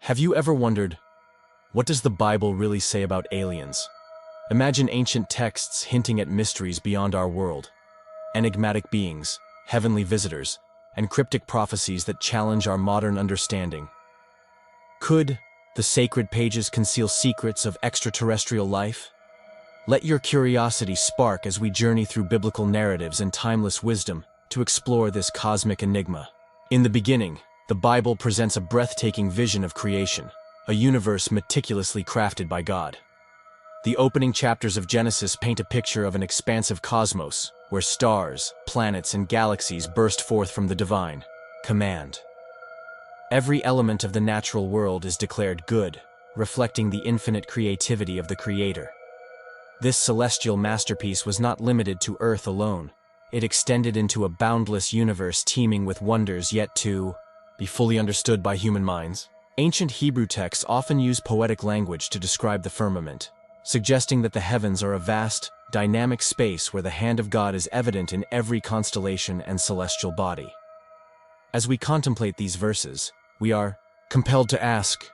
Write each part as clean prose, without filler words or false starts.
Have you ever wondered, what does the Bible really say about aliens? Imagine ancient texts hinting at mysteries beyond our world, enigmatic beings, heavenly visitors, and cryptic prophecies that challenge our modern understanding. Could the sacred pages conceal secrets of extraterrestrial life? Let your curiosity spark as we journey through biblical narratives and timeless wisdom to explore this cosmic enigma. In the beginning, the Bible presents a breathtaking vision of creation, a universe meticulously crafted by God. The opening chapters of Genesis paint a picture of an expansive cosmos, where stars, planets, and galaxies burst forth from the divine command. Every element of the natural world is declared good, reflecting the infinite creativity of the Creator. This celestial masterpiece was not limited to Earth alone. It extended into a boundless universe teeming with wonders yet to be fully understood by human minds. Ancient Hebrew texts often use poetic language to describe the firmament, suggesting that the heavens are a vast, dynamic space where the hand of God is evident in every constellation and celestial body. As we contemplate these verses, we are compelled to ask,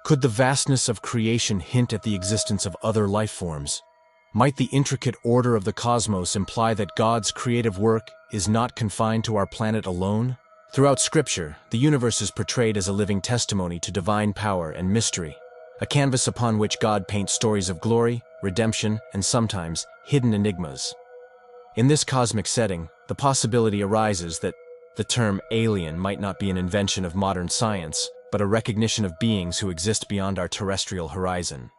could the vastness of creation hint at the existence of other life forms? Might the intricate order of the cosmos imply that God's creative work is not confined to our planet alone? Throughout Scripture, the universe is portrayed as a living testimony to divine power and mystery, a canvas upon which God paints stories of glory, redemption, and sometimes hidden enigmas. In this cosmic setting, the possibility arises that the term alien might not be an invention of modern science, but a recognition of beings who exist beyond our terrestrial horizon.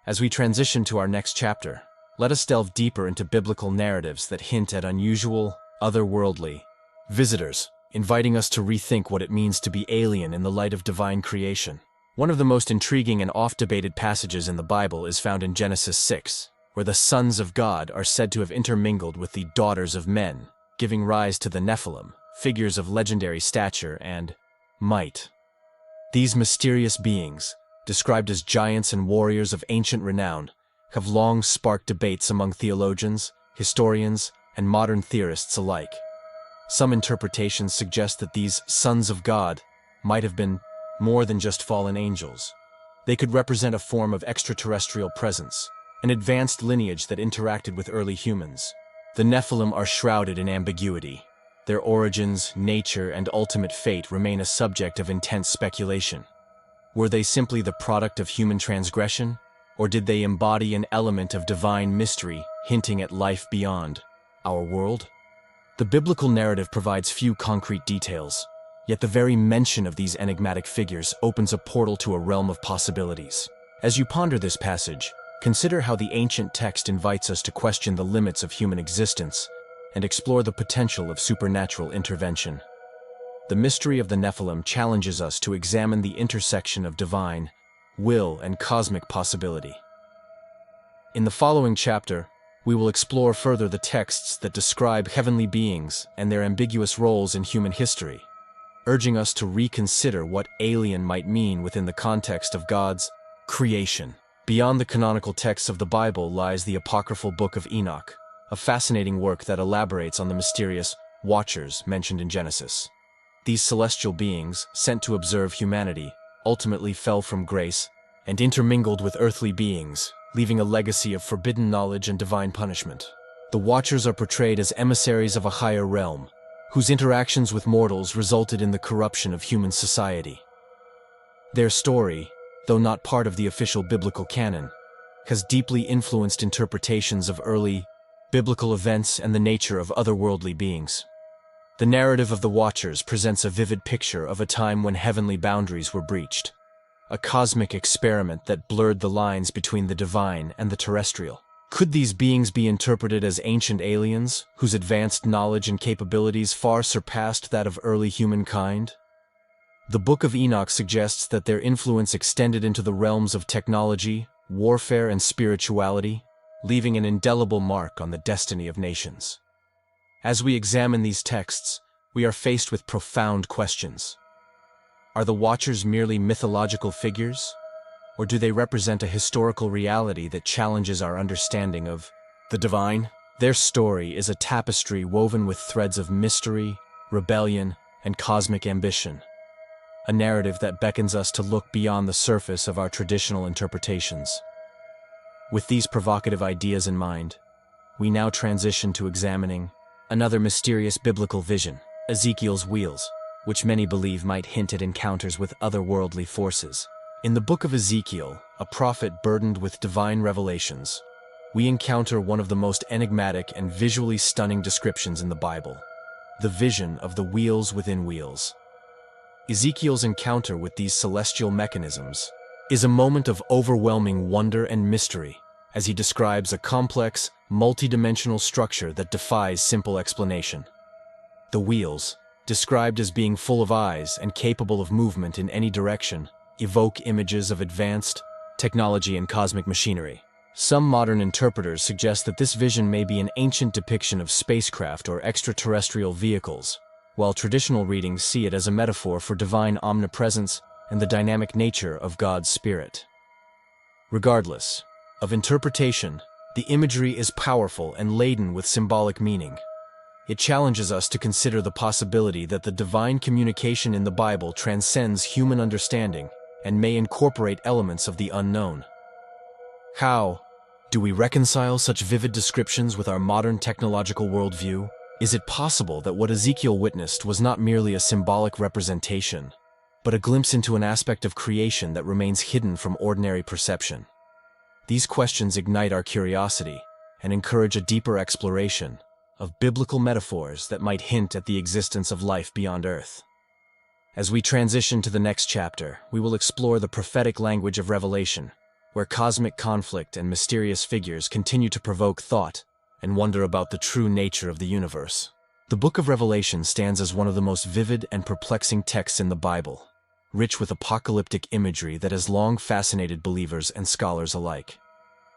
As we transition to our next chapter, let us delve deeper into biblical narratives that hint at unusual, otherworldly visitors, inviting us to rethink what it means to be alien in the light of divine creation. One of the most intriguing and oft-debated passages in the Bible is found in Genesis 6, where the sons of God are said to have intermingled with the daughters of men, giving rise to the Nephilim, figures of legendary stature and might. These mysterious beings, described as giants and warriors of ancient renown, have long sparked debates among theologians, historians, and modern theorists alike. Some interpretations suggest that these sons of God might have been more than just fallen angels. They could represent a form of extraterrestrial presence, an advanced lineage that interacted with early humans. The Nephilim are shrouded in ambiguity. Their origins, nature, and ultimate fate remain a subject of intense speculation. Were they simply the product of human transgression, or did they embody an element of divine mystery hinting at life beyond our world? The biblical narrative provides few concrete details, yet the very mention of these enigmatic figures opens a portal to a realm of possibilities. As you ponder this passage, consider how the ancient text invites us to question the limits of human existence and explore the potential of supernatural intervention. The mystery of the Nephilim challenges us to examine the intersection of divine will and cosmic possibility. In the following chapter, we will explore further the texts that describe heavenly beings and their ambiguous roles in human history, urging us to reconsider what alien might mean within the context of God's creation. Beyond the canonical texts of the Bible lies the apocryphal Book of Enoch, a fascinating work that elaborates on the mysterious watchers mentioned in Genesis. These celestial beings, sent to observe humanity, ultimately fell from grace and intermingled with earthly beings, leaving a legacy of forbidden knowledge and divine punishment. The Watchers are portrayed as emissaries of a higher realm, whose interactions with mortals resulted in the corruption of human society. Their story, though not part of the official biblical canon, has deeply influenced interpretations of early biblical events and the nature of otherworldly beings. The narrative of the Watchers presents a vivid picture of a time when heavenly boundaries were breached, a cosmic experiment that blurred the lines between the divine and the terrestrial. Could these beings be interpreted as ancient aliens, whose advanced knowledge and capabilities far surpassed that of early humankind? The Book of Enoch suggests that their influence extended into the realms of technology, warfare, and spirituality, leaving an indelible mark on the destiny of nations. As we examine these texts, we are faced with profound questions. Are the Watchers merely mythological figures, or do they represent a historical reality that challenges our understanding of the divine? Their story is a tapestry woven with threads of mystery, rebellion, and cosmic ambition. a narrative that beckons us to look beyond the surface of our traditional interpretations. With these provocative ideas in mind, we now transition to examining another mysterious biblical vision, Ezekiel's wheels, which many believe might hint at encounters with otherworldly forces. In the book of Ezekiel, a prophet burdened with divine revelations, we encounter one of the most enigmatic and visually stunning descriptions in the Bible, the vision of the wheels within wheels. Ezekiel's encounter with these celestial mechanisms is a moment of overwhelming wonder and mystery as he describes a complex, multidimensional structure that defies simple explanation. The wheels, described as being full of eyes and capable of movement in any direction, evoke images of advanced technology and cosmic machinery. Some modern interpreters suggest that this vision may be an ancient depiction of spacecraft or extraterrestrial vehicles, while traditional readings see it as a metaphor for divine omnipresence and the dynamic nature of God's Spirit. Regardless of interpretation, the imagery is powerful and laden with symbolic meaning. It challenges us to consider the possibility that the divine communication in the Bible transcends human understanding and may incorporate elements of the unknown. How do we reconcile such vivid descriptions with our modern technological worldview? Is it possible that what Ezekiel witnessed was not merely a symbolic representation, but a glimpse into an aspect of creation that remains hidden from ordinary perception? These questions ignite our curiosity and encourage a deeper exploration of biblical metaphors that might hint at the existence of life beyond Earth. As we transition to the next chapter, we will explore the prophetic language of Revelation, where cosmic conflict and mysterious figures continue to provoke thought and wonder about the true nature of the universe. The book of Revelation stands as one of the most vivid and perplexing texts in the Bible, rich with apocalyptic imagery that has long fascinated believers and scholars alike.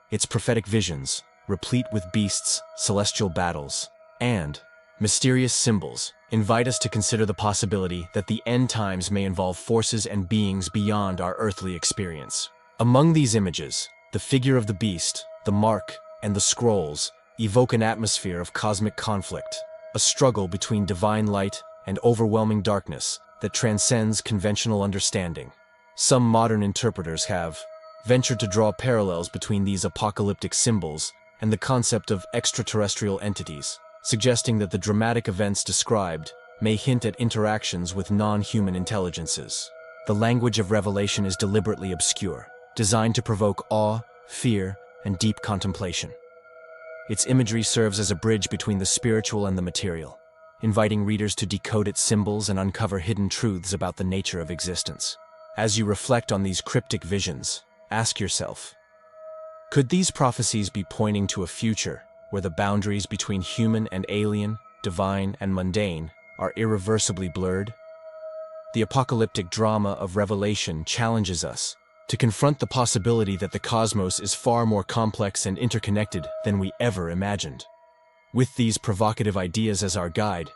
Its prophetic visions, replete with beasts, celestial battles, and mysterious symbols, invite us to consider the possibility that the end times may involve forces and beings beyond our earthly experience. Among these images, the figure of the beast, the mark, and the scrolls evoke an atmosphere of cosmic conflict, a struggle between divine light and overwhelming darkness that transcends conventional understanding. Some modern interpreters have ventured to draw parallels between these apocalyptic symbols and the concept of extraterrestrial entities, suggesting that the dramatic events described may hint at interactions with non-human intelligences. The language of Revelation is deliberately obscure, designed to provoke awe, fear, and deep contemplation. Its imagery serves as a bridge between the spiritual and the material, inviting readers to decode its symbols and uncover hidden truths about the nature of existence. As you reflect on these cryptic visions, ask yourself, could these prophecies be pointing to a future where the boundaries between human and alien, divine and mundane, are irreversibly blurred? The apocalyptic drama of Revelation challenges us to confront the possibility that the cosmos is far more complex and interconnected than we ever imagined. With these provocative ideas as our guide,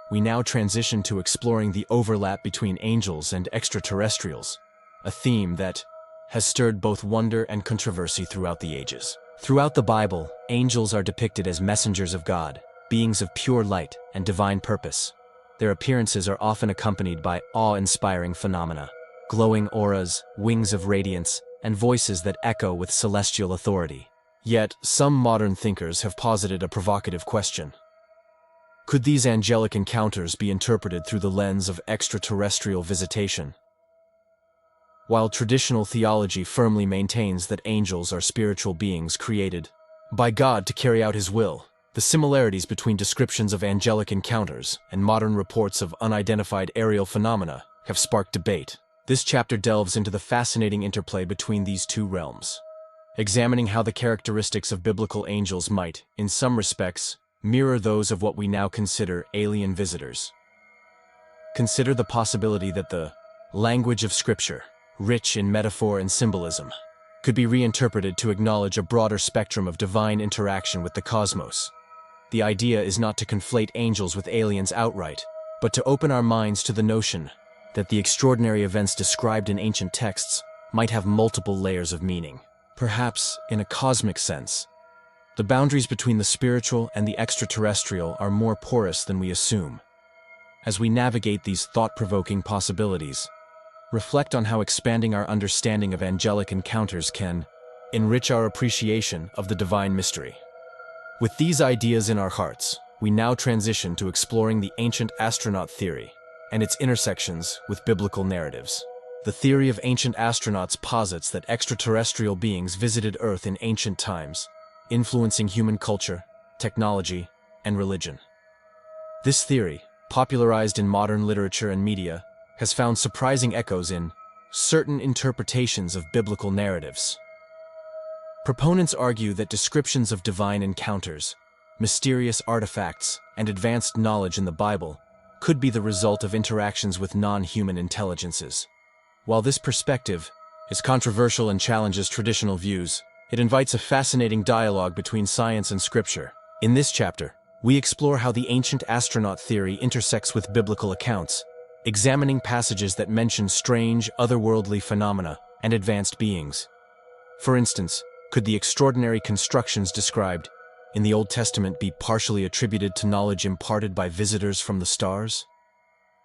we now transition to exploring the overlap between angels and extraterrestrials, a theme that has stirred both wonder and controversy throughout the ages. Throughout the Bible, angels are depicted as messengers of God, beings of pure light and divine purpose. Their appearances are often accompanied by awe-inspiring phenomena, glowing auras, wings of radiance, and voices that echo with celestial authority. Yet, some modern thinkers have posited a provocative question. Could these angelic encounters be interpreted through the lens of extraterrestrial visitation? While traditional theology firmly maintains that angels are spiritual beings created by God to carry out His will, the similarities between descriptions of angelic encounters and modern reports of unidentified aerial phenomena have sparked debate. This chapter delves into the fascinating interplay between these two realms, examining how the characteristics of biblical angels might, in some respects, mirror those of what we now consider alien visitors. Consider the possibility that the language of Scripture, rich in metaphor and symbolism, could be reinterpreted to acknowledge a broader spectrum of divine interaction with the cosmos. The idea is not to conflate angels with aliens outright, but to open our minds to the notion that the extraordinary events described in ancient texts might have multiple layers of meaning. Perhaps, in a cosmic sense, the boundaries between the spiritual and the extraterrestrial are more porous than we assume. As we navigate these thought-provoking possibilities, reflect on how expanding our understanding of angelic encounters can enrich our appreciation of the divine mystery. With these ideas in our hearts, we now transition to exploring the ancient astronaut theory and its intersections with biblical narratives. The theory of ancient astronauts posits that extraterrestrial beings visited Earth in ancient times, influencing human culture, technology, and religion. This theory, popularized in modern literature and media, has found surprising echoes in certain interpretations of biblical narratives. Proponents argue that descriptions of divine encounters, mysterious artifacts, and advanced knowledge in the Bible could be the result of interactions with non-human intelligences. While this perspective is controversial and challenges traditional views, it invites a fascinating dialogue between science and scripture. In this chapter, we explore how the ancient astronaut theory intersects with biblical accounts, examining passages that mention strange, otherworldly phenomena and advanced beings. For instance, could the extraordinary constructions described in the Old Testament be partially attributed to knowledge imparted by visitors from the stars?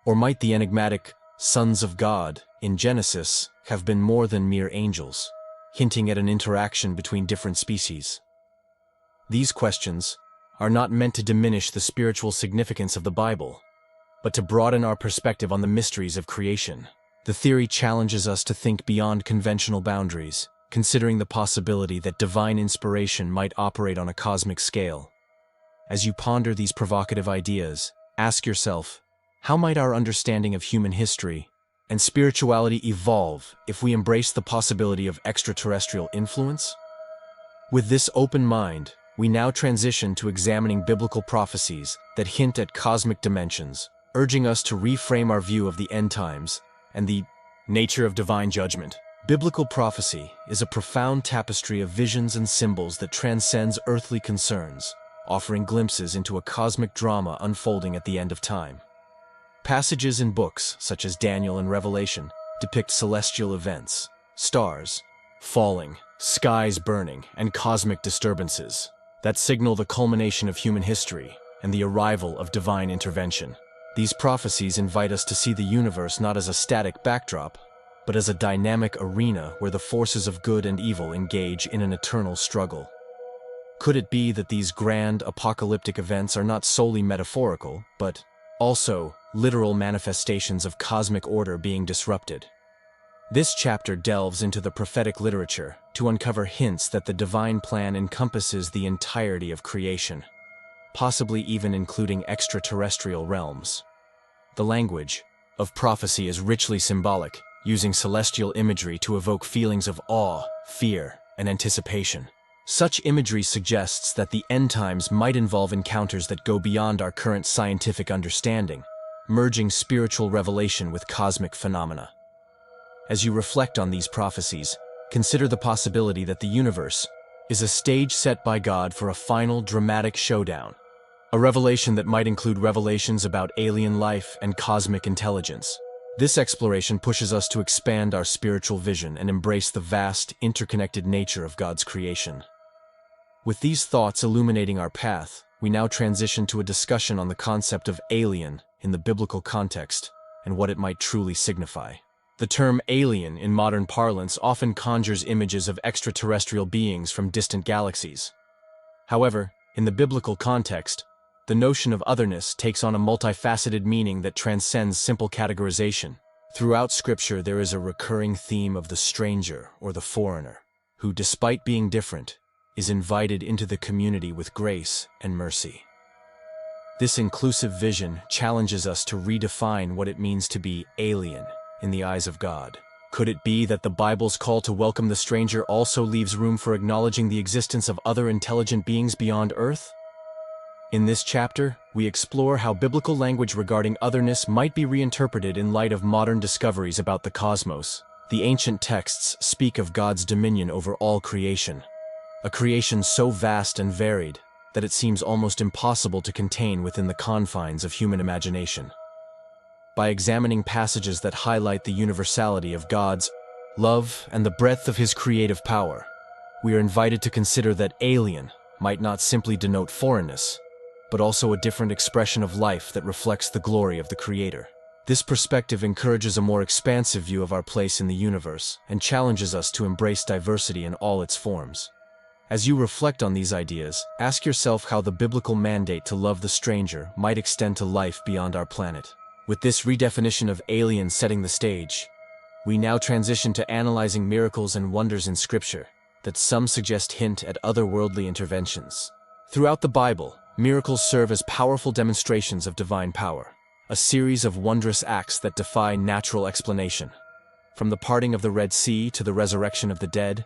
Or might the enigmatic sons of God in Genesis have been more than mere angels, hinting at an interaction between different species? These questions are not meant to diminish the spiritual significance of the Bible, but to broaden our perspective on the mysteries of creation. The theory challenges us to think beyond conventional boundaries, considering the possibility that divine inspiration might operate on a cosmic scale. As you ponder these provocative ideas, ask yourself, how might our understanding of human history and spirituality evolve if we embrace the possibility of extraterrestrial influence? With this open mind, we now transition to examining biblical prophecies that hint at cosmic dimensions, urging us to reframe our view of the end times and the nature of divine judgment. Biblical prophecy is a profound tapestry of visions and symbols that transcends earthly concerns, offering glimpses into a cosmic drama unfolding at the end of time. Passages in books such as Daniel and Revelation depict celestial events, stars falling, skies burning, and cosmic disturbances that signal the culmination of human history and the arrival of divine intervention. These prophecies invite us to see the universe not as a static backdrop, but as a dynamic arena where the forces of good and evil engage in an eternal struggle. Could it be that these grand apocalyptic events are not solely metaphorical, but also literal manifestations of cosmic order being disrupted? This chapter delves into the prophetic literature to uncover hints that the divine plan encompasses the entirety of creation, possibly even including extraterrestrial realms. The language of prophecy is richly symbolic, using celestial imagery to evoke feelings of awe, fear, and anticipation. Such imagery suggests that the end times might involve encounters that go beyond our current scientific understanding, merging spiritual revelation with cosmic phenomena. As you reflect on these prophecies, consider the possibility that the universe is a stage set by God for a final dramatic showdown, a revelation that might include revelations about alien life and cosmic intelligence. This exploration pushes us to expand our spiritual vision and embrace the vast, interconnected nature of God's creation. With these thoughts illuminating our path, we now transition to a discussion on the concept of alien in the biblical context and what it might truly signify. The term alien in modern parlance often conjures images of extraterrestrial beings from distant galaxies. However, in the biblical context, the notion of otherness takes on a multifaceted meaning that transcends simple categorization. Throughout Scripture, there is a recurring theme of the stranger or the foreigner, who, despite being different, is invited into the community with grace and mercy. This inclusive vision challenges us to redefine what it means to be alien in the eyes of God. Could it be that the Bible's call to welcome the stranger also leaves room for acknowledging the existence of other intelligent beings beyond Earth? In this chapter, we explore how biblical language regarding otherness might be reinterpreted in light of modern discoveries about the cosmos. The ancient texts speak of God's dominion over all creation, a creation so vast and varied that it seems almost impossible to contain within the confines of human imagination. By examining passages that highlight the universality of God's love and the breadth of His creative power, we are invited to consider that alien might not simply denote foreignness, but also a different expression of life that reflects the glory of the Creator. This perspective encourages a more expansive view of our place in the universe and challenges us to embrace diversity in all its forms. As you reflect on these ideas, ask yourself how the biblical mandate to love the stranger might extend to life beyond our planet. With this redefinition of aliens setting the stage, we now transition to analyzing miracles and wonders in Scripture that some suggest hint at otherworldly interventions. Throughout the Bible, miracles serve as powerful demonstrations of divine power, a series of wondrous acts that defy natural explanation. From the parting of the Red Sea to the resurrection of the dead,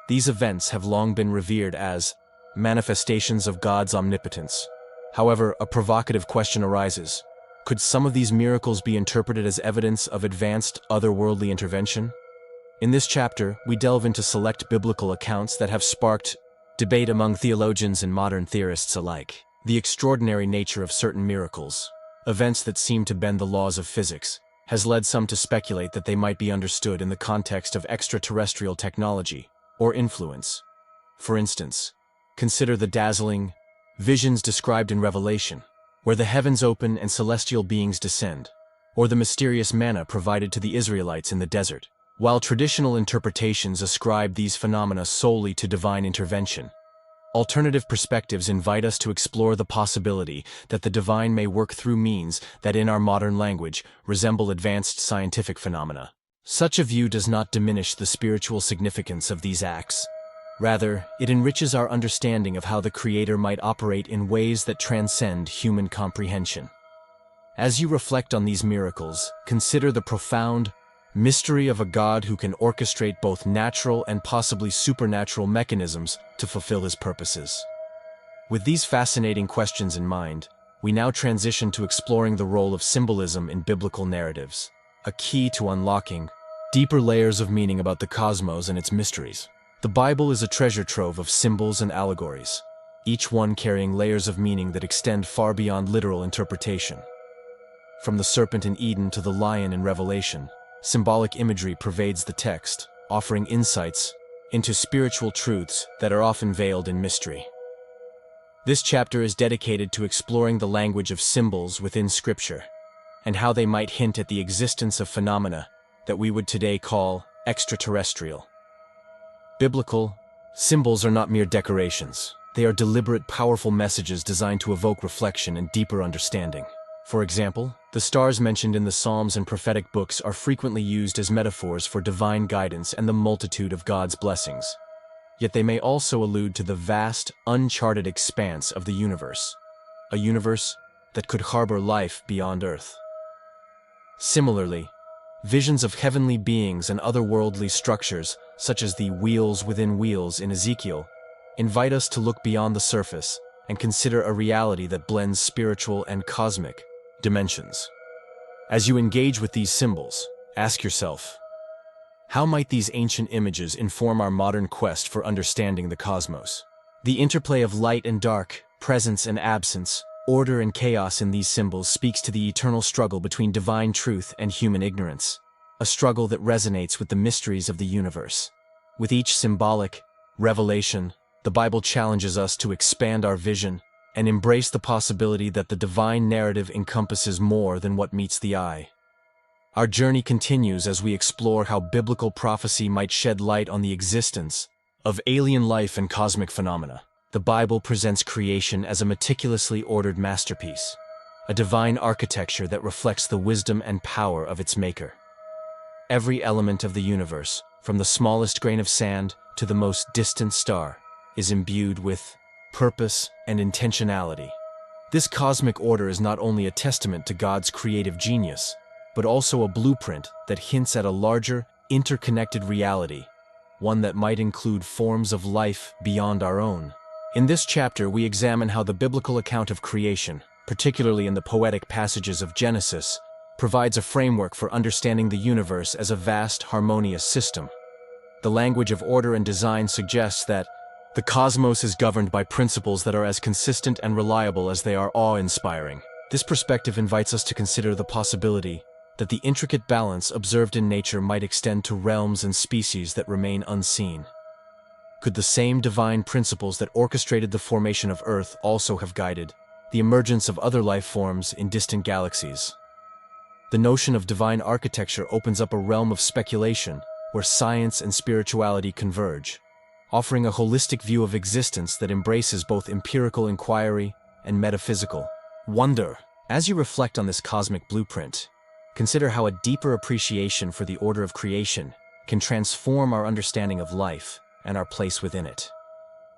these events have long been revered as manifestations of God's omnipotence. However, a provocative question arises. Could some of these miracles be interpreted as evidence of advanced otherworldly intervention? In this chapter, we delve into select biblical accounts that have sparked debate among theologians and modern theorists alike. The extraordinary nature of certain miracles, events that seem to bend the laws of physics, has led some to speculate that they might be understood in the context of extraterrestrial technology or influence. For instance, consider the dazzling visions described in Revelation, where the heavens open and celestial beings descend, or the mysterious manna provided to the Israelites in the desert. While traditional interpretations ascribe these phenomena solely to divine intervention, alternative perspectives invite us to explore the possibility that the divine may work through means that in our modern language resemble advanced scientific phenomena. Such a view does not diminish the spiritual significance of these acts. Rather, it enriches our understanding of how the Creator might operate in ways that transcend human comprehension. As you reflect on these miracles, consider the profound mystery of a God who can orchestrate both natural and possibly supernatural mechanisms to fulfill his purposes. With these fascinating questions in mind, we now transition to exploring the role of symbolism in biblical narratives, a key to unlocking deeper layers of meaning about the cosmos and its mysteries. The Bible is a treasure trove of symbols and allegories, each one carrying layers of meaning that extend far beyond literal interpretation. From the serpent in Eden to the lion in Revelation, symbolic imagery pervades the text, offering insights into spiritual truths that are often veiled in mystery. This chapter is dedicated to exploring the language of symbols within Scripture and how they might hint at the existence of phenomena that we would today call extraterrestrial. Biblical symbols are not mere decorations. They are deliberate, powerful messages designed to evoke reflection and deeper understanding. For example, the stars mentioned in the Psalms and prophetic books are frequently used as metaphors for divine guidance and the multitude of God's blessings. Yet they may also allude to the vast, uncharted expanse of the universe, a universe that could harbor life beyond Earth. Similarly, visions of heavenly beings and otherworldly structures, such as the wheels within wheels in Ezekiel, invite us to look beyond the surface and consider a reality that blends spiritual and cosmic dimensions. As you engage with these symbols, ask yourself, how might these ancient images inform our modern quest for understanding the cosmos? The interplay of light and dark, presence and absence, order and chaos in these symbols speaks to the eternal struggle between divine truth and human ignorance, a struggle that resonates with the mysteries of the universe. With each symbolic revelation, the Bible challenges us to expand our vision and embrace the possibility that the divine narrative encompasses more than what meets the eye. Our journey continues as we explore how biblical prophecy might shed light on the existence of alien life and cosmic phenomena. The Bible presents creation as a meticulously ordered masterpiece, a divine architecture that reflects the wisdom and power of its maker. Every element of the universe, from the smallest grain of sand to the most distant star, is imbued with purpose and intentionality. This cosmic order is not only a testament to God's creative genius, but also a blueprint that hints at a larger, interconnected reality, one that might include forms of life beyond our own. In this chapter, we examine how the biblical account of creation, particularly in the poetic passages of Genesis, provides a framework for understanding the universe as a vast, harmonious system. The language of order and design suggests that the cosmos is governed by principles that are as consistent and reliable as they are awe-inspiring. This perspective invites us to consider the possibility that the intricate balance observed in nature might extend to realms and species that remain unseen. Could the same divine principles that orchestrated the formation of Earth also have guided the emergence of other life forms in distant galaxies? The notion of divine architecture opens up a realm of speculation where science and spirituality converge, offering a holistic view of existence that embraces both empirical inquiry and metaphysical wonder. As you reflect on this cosmic blueprint, consider how a deeper appreciation for the order of creation can transform our understanding of life and our place within it.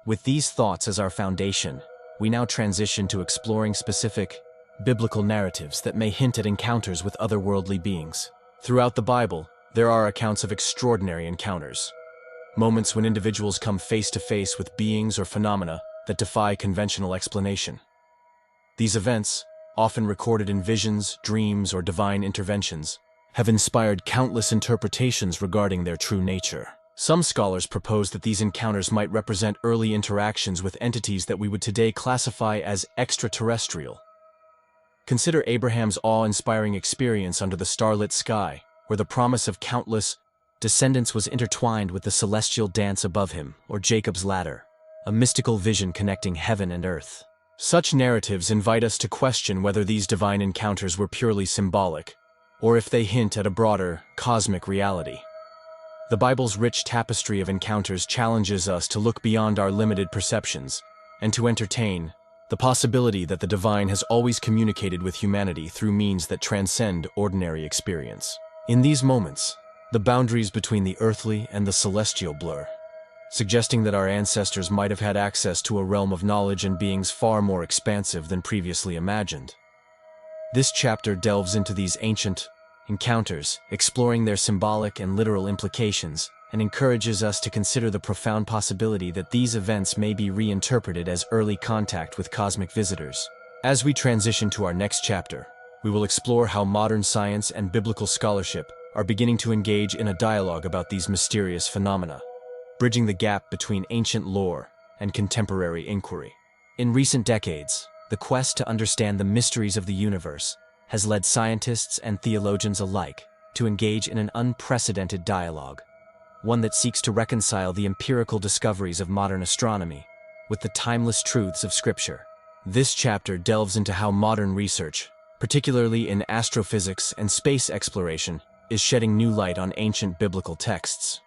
With these thoughts as our foundation, we now transition to exploring specific biblical narratives that may hint at encounters with otherworldly beings. Throughout the Bible, there are accounts of extraordinary encounters, moments when individuals come face to face with beings or phenomena that defy conventional explanation. These events, often recorded in visions, dreams, or divine interventions, have inspired countless interpretations regarding their true nature. Some scholars propose that these encounters might represent early interactions with entities that we would today classify as extraterrestrial. Consider Abraham's awe-inspiring experience under the starlit sky, where the promise of countless descendants was intertwined with the celestial dance above him, or Jacob's ladder, a mystical vision connecting heaven and earth. Such narratives invite us to question whether these divine encounters were purely symbolic, or if they hint at a broader, cosmic reality. The Bible's rich tapestry of encounters challenges us to look beyond our limited perceptions and to entertain the possibility that the divine has always communicated with humanity through means that transcend ordinary experience. In these moments, the boundaries between the earthly and the celestial blur, suggesting that our ancestors might have had access to a realm of knowledge and beings far more expansive than previously imagined. This chapter delves into these ancient encounters, exploring their symbolic and literal implications, and encourages us to consider the profound possibility that these events may be reinterpreted as early contact with cosmic visitors. As we transition to our next chapter, we will explore how modern science and biblical scholarship are beginning to engage in a dialogue about these mysterious phenomena, bridging the gap between ancient lore and contemporary inquiry. In recent decades, the quest to understand the mysteries of the universe has led scientists and theologians alike to engage in an unprecedented dialogue, one that seeks to reconcile the empirical discoveries of modern astronomy with the timeless truths of Scripture. This chapter delves into how modern research, particularly in astrophysics and space exploration, is shedding new light on ancient biblical texts.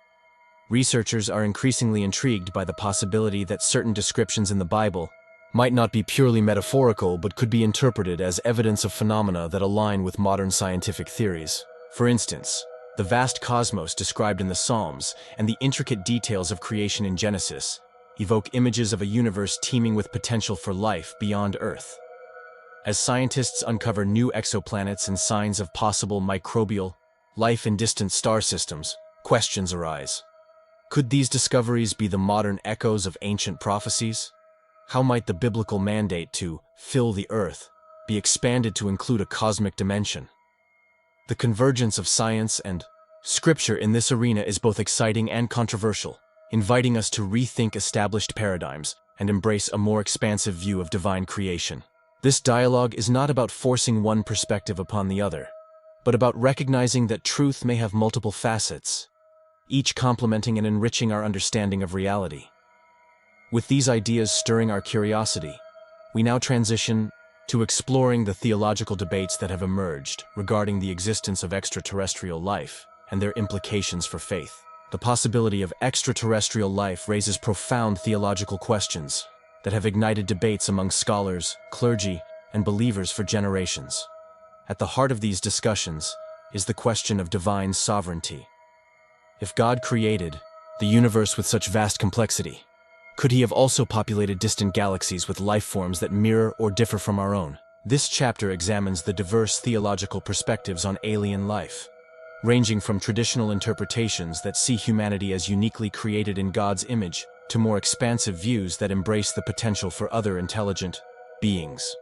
Researchers are increasingly intrigued by the possibility that certain descriptions in the Bible might not be purely metaphorical but could be interpreted as evidence of phenomena that align with modern scientific theories. For instance, the vast cosmos described in the Psalms and the intricate details of creation in Genesis evoke images of a universe teeming with potential for life beyond Earth. As scientists uncover new exoplanets and signs of possible microbial life in distant star systems, questions arise. Could these discoveries be the modern echoes of ancient prophecies? How might the biblical mandate to fill the earth be expanded to include a cosmic dimension? The convergence of science and Scripture in this arena is both exciting and controversial, inviting us to rethink established paradigms and embrace a more expansive view of divine creation. This dialogue is not about forcing one perspective upon the other, but about recognizing that truth may have multiple facets, each complementing and enriching our understanding of reality. With these ideas stirring our curiosity, we now transition to exploring the theological debates that have emerged regarding the existence of extraterrestrial life and their implications for faith. The possibility of extraterrestrial life raises profound theological questions that have ignited debates among scholars, clergy, and believers for generations. At the heart of these discussions is the question of divine sovereignty. If God created the universe with such vast complexity, could he have also populated distant galaxies with life forms that mirror or differ from our own? This chapter examines the diverse theological perspectives on alien life, ranging from traditional interpretations that see humanity as uniquely created in God's image to more expansive views that embrace the potential for other intelligent beings.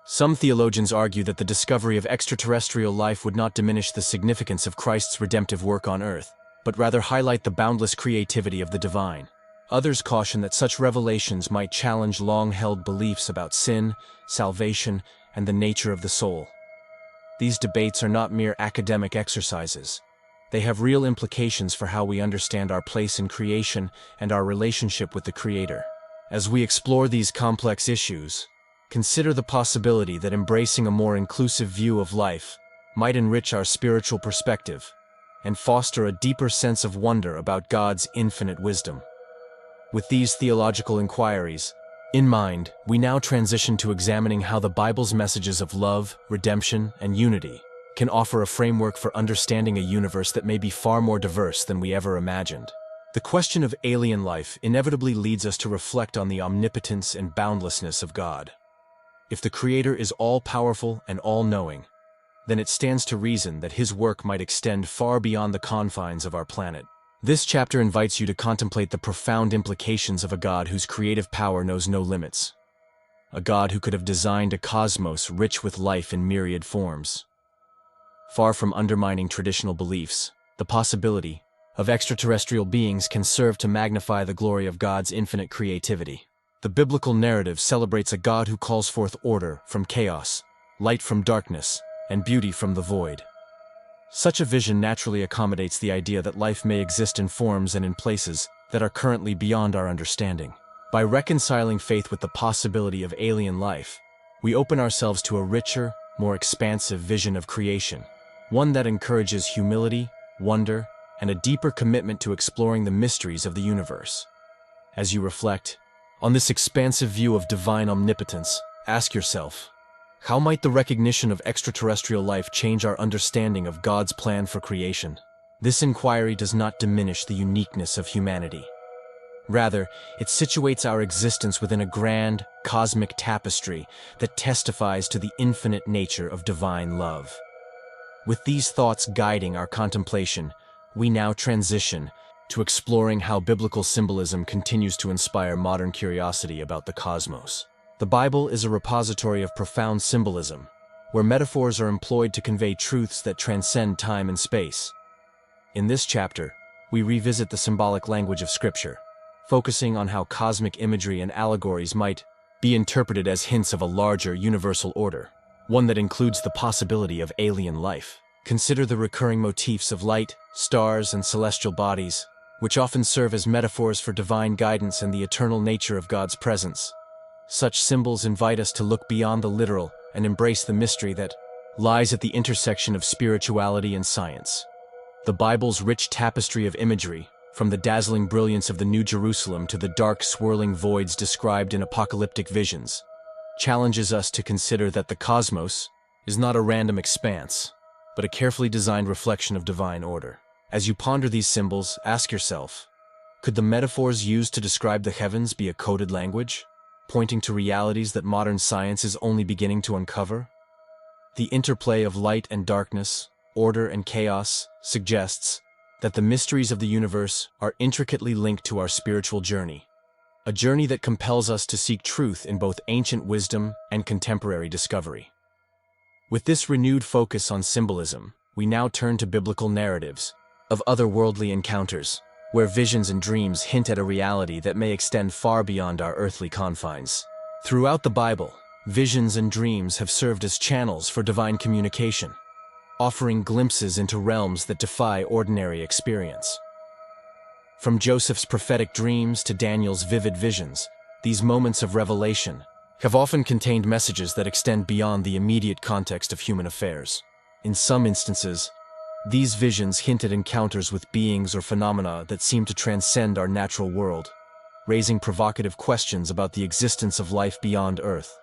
Some theologians argue that the discovery of extraterrestrial life would not diminish the significance of Christ's redemptive work on earth, but rather highlight the boundless creativity of the divine. Others caution that such revelations might challenge long-held beliefs about sin, salvation, and the nature of the soul. These debates are not mere academic exercises. They have real implications for how we understand our place in creation and our relationship with the Creator. As we explore these complex issues, consider the possibility that embracing a more inclusive view of life might enrich our spiritual perspective and foster a deeper sense of wonder about God's infinite wisdom. With these theological inquiries in mind, we now transition to examining how the Bible's messages of love, redemption, and unity can offer a framework for understanding a universe that may be far more diverse than we ever imagined. The question of alien life inevitably leads us to reflect on the omnipotence and boundlessness of God. If the Creator is all-powerful and all-knowing, then it stands to reason that His work might extend far beyond the confines of our planet. This chapter invites you to contemplate the profound implications of a God whose creative power knows no limits. A God who could have designed a cosmos rich with life in myriad forms. Far from undermining traditional beliefs, the possibility of extraterrestrial beings can serve to magnify the glory of God's infinite creativity. The biblical narrative celebrates a God who calls forth order from chaos, light from darkness, and beauty from the void. Such a vision naturally accommodates the idea that life may exist in forms and in places that are currently beyond our understanding. By reconciling faith with the possibility of alien life, we open ourselves to a richer, more expansive vision of creation, one that encourages humility, wonder, and a deeper commitment to exploring the mysteries of the universe. As you reflect on this expansive view of divine omnipotence, ask yourself, how might the recognition of extraterrestrial life change our understanding of God's plan for creation? This inquiry does not diminish the uniqueness of humanity. Rather, it situates our existence within a grand, cosmic tapestry that testifies to the infinite nature of divine love. With these thoughts guiding our contemplation, we now transition to exploring how biblical symbolism continues to inspire modern curiosity about the cosmos. The Bible is a repository of profound symbolism, where metaphors are employed to convey truths that transcend time and space. In this chapter, we revisit the symbolic language of Scripture, focusing on how cosmic imagery and allegories might be interpreted as hints of a larger universal order, one that includes the possibility of alien life. Consider the recurring motifs of light, stars, and celestial bodies, which often serve as metaphors for divine guidance and the eternal nature of God's presence. Such symbols invite us to look beyond the literal and embrace the mystery that lies at the intersection of spirituality and science. The Bible's rich tapestry of imagery, from the dazzling brilliance of the New Jerusalem to the dark, swirling voids described in apocalyptic visions, challenges us to consider that the cosmos is not a random expanse, but a carefully designed reflection of divine order. As you ponder these symbols, ask yourself, could the metaphors used to describe the heavens be a coded language, pointing to realities that modern science is only beginning to uncover? The interplay of light and darkness, order and chaos, suggests that the mysteries of the universe are intricately linked to our spiritual journey, a journey that compels us to seek truth in both ancient wisdom and contemporary discovery. With this renewed focus on symbolism, we now turn to biblical narratives of otherworldly encounters, where visions and dreams hint at a reality that may extend far beyond our earthly confines. Throughout the Bible, visions and dreams have served as channels for divine communication, offering glimpses into realms that defy ordinary experience. From Joseph's prophetic dreams to Daniel's vivid visions, these moments of revelation have often contained messages that extend beyond the immediate context of human affairs. In some instances, these visions hint at encounters with beings or phenomena that seem to transcend our natural world, raising provocative questions about the existence of life beyond Earth.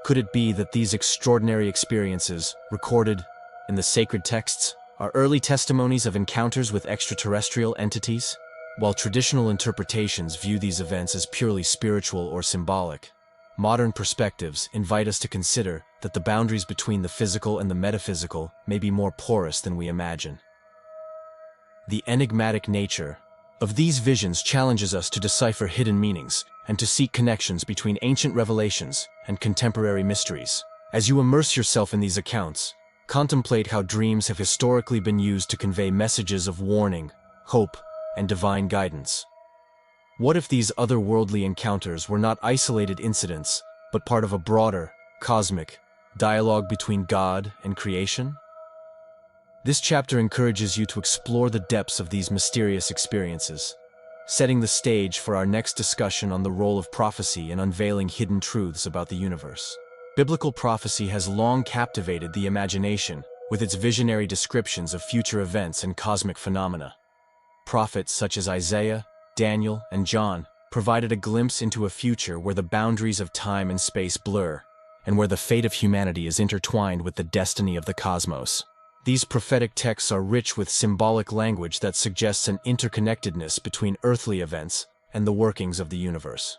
Could it be that these extraordinary experiences, recorded in the sacred texts, are early testimonies of encounters with extraterrestrial entities? While traditional interpretations view these events as purely spiritual or symbolic, modern perspectives invite us to consider that the boundaries between the physical and the metaphysical may be more porous than we imagine. The enigmatic nature of these visions challenges us to decipher hidden meanings and to seek connections between ancient revelations and contemporary mysteries. As you immerse yourself in these accounts, contemplate how dreams have historically been used to convey messages of warning, hope, and divine guidance. What if these otherworldly encounters were not isolated incidents, but part of a broader, cosmic dialogue between God and creation? This chapter encourages you to explore the depths of these mysterious experiences, setting the stage for our next discussion on the role of prophecy in unveiling hidden truths about the universe. Biblical prophecy has long captivated the imagination, with its visionary descriptions of future events and cosmic phenomena. Prophets such as Isaiah, Daniel, and John provided a glimpse into a future where the boundaries of time and space blur, and where the fate of humanity is intertwined with the destiny of the cosmos. These prophetic texts are rich with symbolic language that suggests an interconnectedness between earthly events and the workings of the universe.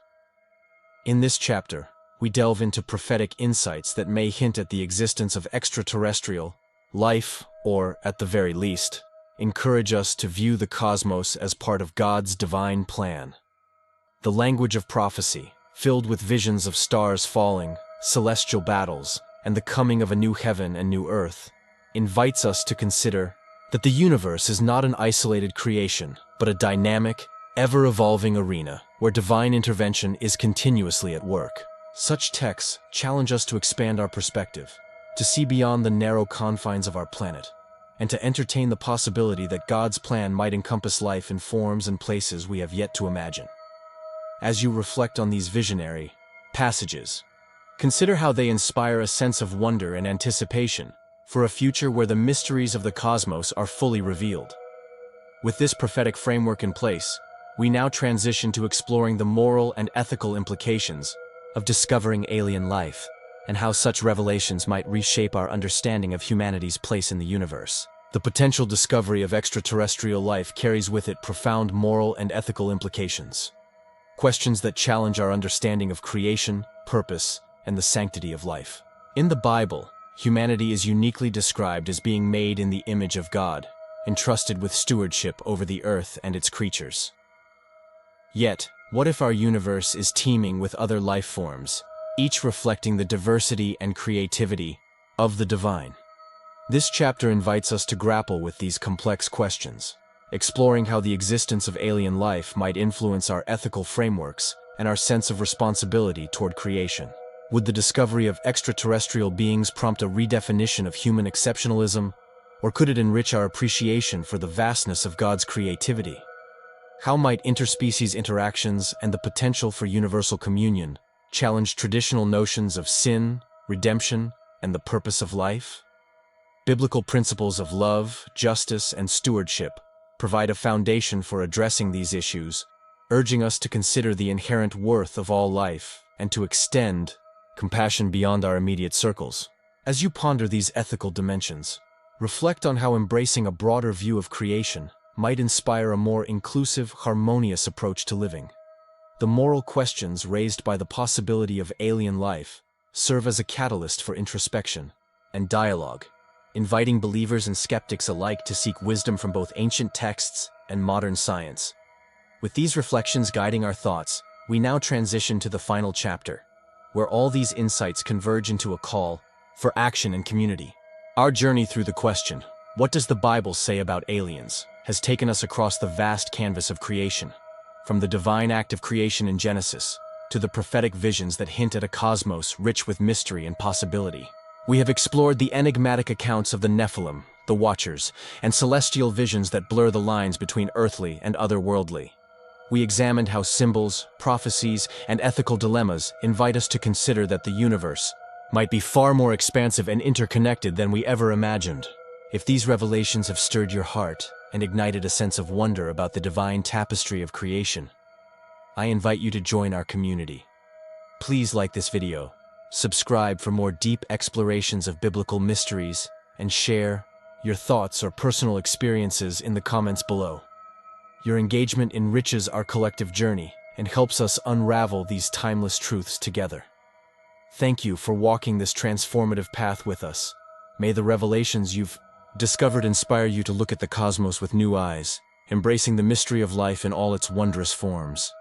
In this chapter, we delve into prophetic insights that may hint at the existence of extraterrestrial life, or, at the very least, encourage us to view the cosmos as part of God's divine plan. The language of prophecy, filled with visions of stars falling, celestial battles, and the coming of a new heaven and new earth, invites us to consider that the universe is not an isolated creation, but a dynamic, ever-evolving arena where divine intervention is continuously at work. Such texts challenge us to expand our perspective, to see beyond the narrow confines of our planet, and to entertain the possibility that God's plan might encompass life in forms and places we have yet to imagine. As you reflect on these visionary passages, consider how they inspire a sense of wonder and anticipation for a future where the mysteries of the cosmos are fully revealed. With this prophetic framework in place, we now transition to exploring the moral and ethical implications of discovering alien life, and how such revelations might reshape our understanding of humanity's place in the universe. The potential discovery of extraterrestrial life carries with it profound moral and ethical implications. Questions that challenge our understanding of creation, purpose, and the sanctity of life. In the Bible, humanity is uniquely described as being made in the image of God, entrusted with stewardship over the earth and its creatures. Yet, what if our universe is teeming with other life forms, each reflecting the diversity and creativity of the divine? This chapter invites us to grapple with these complex questions, exploring how the existence of alien life might influence our ethical frameworks and our sense of responsibility toward creation. Would the discovery of extraterrestrial beings prompt a redefinition of human exceptionalism, or could it enrich our appreciation for the vastness of God's creativity? How might interspecies interactions and the potential for universal communion challenge traditional notions of sin, redemption, and the purpose of life? Biblical principles of love, justice, and stewardship provide a foundation for addressing these issues, urging us to consider the inherent worth of all life and to extend compassion beyond our immediate circles. As you ponder these ethical dimensions, reflect on how embracing a broader view of creation might inspire a more inclusive, harmonious approach to living. The moral questions raised by the possibility of alien life serve as a catalyst for introspection and dialogue, inviting believers and skeptics alike to seek wisdom from both ancient texts and modern science. With these reflections guiding our thoughts, we now transition to the final chapter, where all these insights converge into a call for action and community. Our journey through the question, "What does the Bible say about aliens?" has taken us across the vast canvas of creation, from the divine act of creation in Genesis to the prophetic visions that hint at a cosmos rich with mystery and possibility. We have explored the enigmatic accounts of the Nephilim, the Watchers, and celestial visions that blur the lines between earthly and otherworldly. We examined how symbols, prophecies, and ethical dilemmas invite us to consider that the universe might be far more expansive and interconnected than we ever imagined. If these revelations have stirred your heart and ignited a sense of wonder about the divine tapestry of creation, I invite you to join our community. Please like this video, subscribe for more deep explorations of biblical mysteries, and share your thoughts or personal experiences in the comments below. Your engagement enriches our collective journey and helps us unravel these timeless truths together. Thank you for walking this transformative path with us. May the revelations you've discovered inspire you to look at the cosmos with new eyes, embracing the mystery of life in all its wondrous forms.